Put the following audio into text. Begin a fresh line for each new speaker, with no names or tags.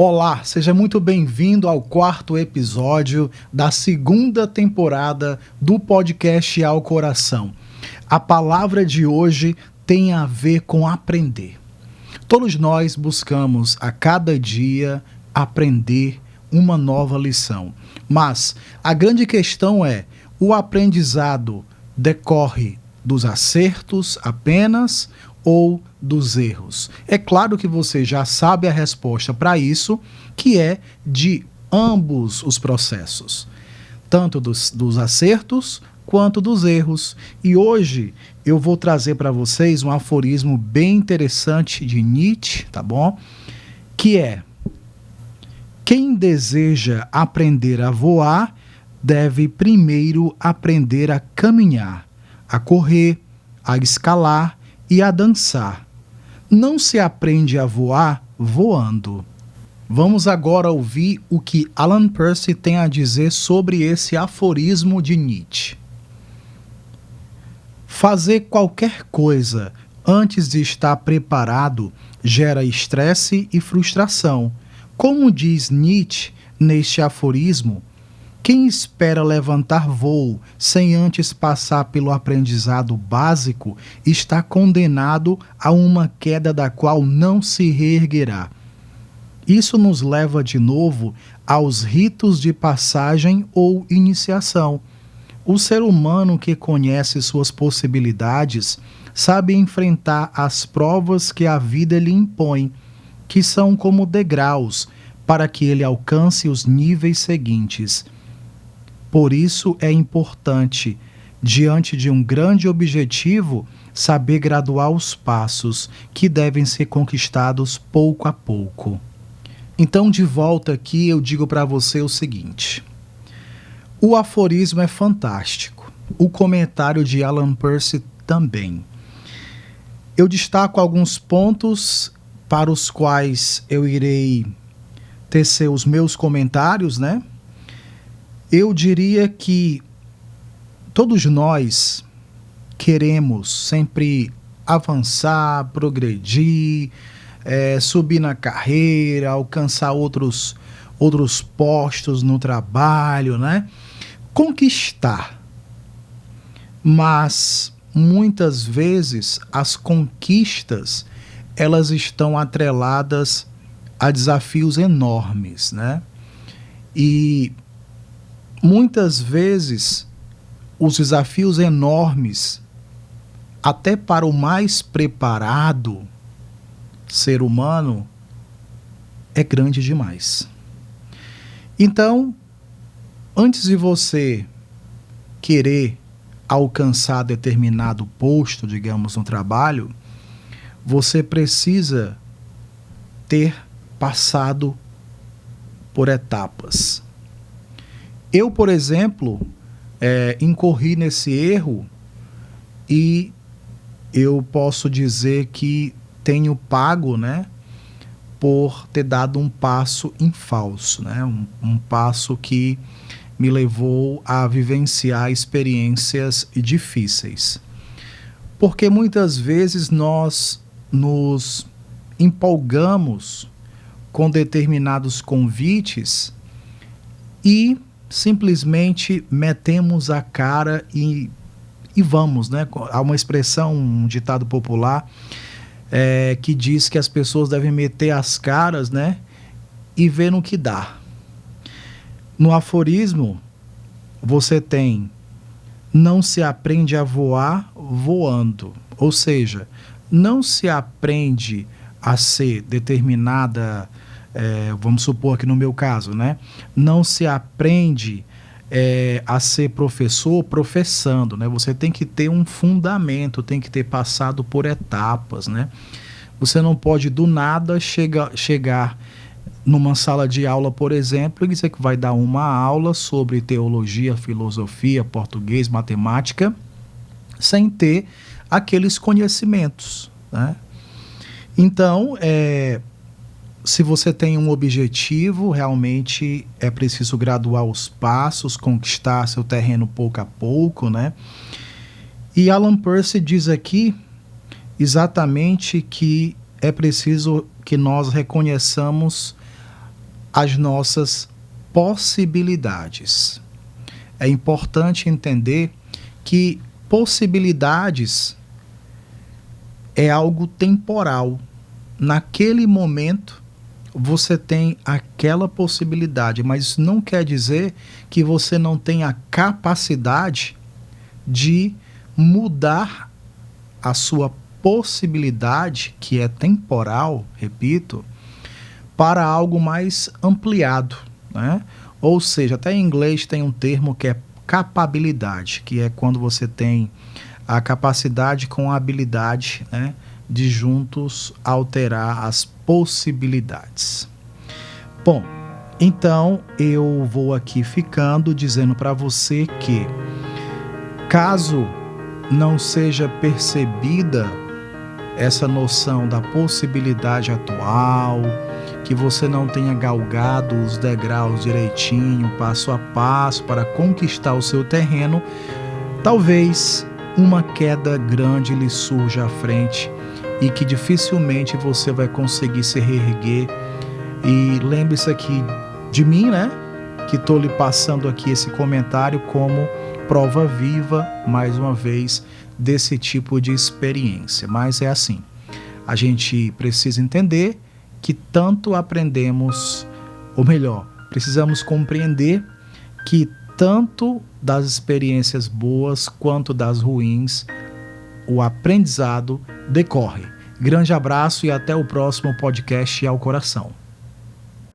Olá, seja muito bem-vindo ao quarto episódio da segunda temporada do podcast Ao Coração. A palavra de hoje tem a ver com aprender. Todos nós buscamos a cada dia aprender uma nova lição, mas a grande questão é: o aprendizado decorre dos acertos apenas ou dos erros? É claro que você já sabe a resposta para isso, que é de ambos os processos, tanto dos acertos quanto dos erros. E hoje eu vou trazer para vocês um aforismo bem interessante de Nietzsche, tá bom? Que é: quem deseja aprender a voar deve primeiro aprender a caminhar, a correr, a escalar e a dançar. Não se aprende a voar voando. Vamos agora ouvir o que Alan Percy tem a dizer sobre esse aforismo de Nietzsche. Fazer qualquer coisa antes de estar preparado gera estresse e frustração. Como diz Nietzsche neste aforismo, quem espera levantar voo sem antes passar pelo aprendizado básico está condenado a uma queda da qual não se reerguerá. Isso nos leva de novo aos ritos de passagem ou iniciação. O ser humano que conhece suas possibilidades sabe enfrentar as provas que a vida lhe impõe, que são como degraus para que ele alcance os níveis seguintes. Por isso é importante, diante de um grande objetivo, saber graduar os passos que devem ser conquistados pouco a pouco. Então, de volta aqui, eu digo para você o seguinte: o aforismo é fantástico, o comentário de Alan Percy também. Eu destaco alguns pontos para os quais eu irei tecer os meus comentários, né? Eu diria que todos nós queremos sempre avançar, progredir, subir na carreira, alcançar outros postos no trabalho, né? Conquistar. Mas muitas vezes as conquistas, elas estão atreladas a desafios enormes, né? E muitas vezes os desafios enormes, até para o mais preparado ser humano, é grande demais. Então, antes de você querer alcançar determinado posto, digamos, no trabalho, você precisa ter passado por etapas. Eu, por exemplo, incorri nesse erro e eu posso dizer que tenho pago, né, por ter dado um passo em falso, né, um passo que me levou a vivenciar experiências difíceis. Porque muitas vezes nós nos empolgamos com determinados convites e simplesmente metemos a cara e vamos, né? Há uma expressão, um ditado popular que diz que as pessoas devem meter as caras, né? E ver no que dá. No aforismo, você tem: não se aprende a voar voando. Ou seja, não se aprende a ser determinada, vamos supor que no meu caso, né? Não se aprende a ser professor professando, né? Você tem que ter um fundamento, tem que ter passado por etapas, né? Você não pode do nada chegar numa sala de aula, por exemplo, e dizer que vai dar uma aula sobre teologia, filosofia, português, matemática, sem ter aqueles conhecimentos, né? Então, se você tem um objetivo, realmente é preciso graduar os passos, conquistar seu terreno pouco a pouco, né? E Alan Percy diz aqui exatamente que é preciso que nós reconheçamos as nossas possibilidades. É importante entender que possibilidades é algo temporal. Naquele momento, você tem aquela possibilidade, mas isso não quer dizer que você não tem a capacidade de mudar a sua possibilidade, que é temporal, repito, para algo mais ampliado, né? Ou seja, até em inglês tem um termo que é capabilidade, que é quando você tem a capacidade com a habilidade, né, de juntos alterar as possibilidades. Bom, então eu vou aqui ficando dizendo para você que, caso não seja percebida essa noção da possibilidade atual, que você não tenha galgado os degraus direitinho, passo a passo, para conquistar o seu terreno, talvez uma queda grande lhe surja à frente e que dificilmente você vai conseguir se reerguer. E lembre-se aqui de mim, né? Que estou lhe passando aqui esse comentário como prova viva, mais uma vez, desse tipo de experiência. Mas é assim, a gente precisa entender que tanto aprendemos, ou melhor, precisamos compreender que tanto das experiências boas quanto das ruins, o aprendizado decorre. Grande abraço e até o próximo podcast Ao Coração.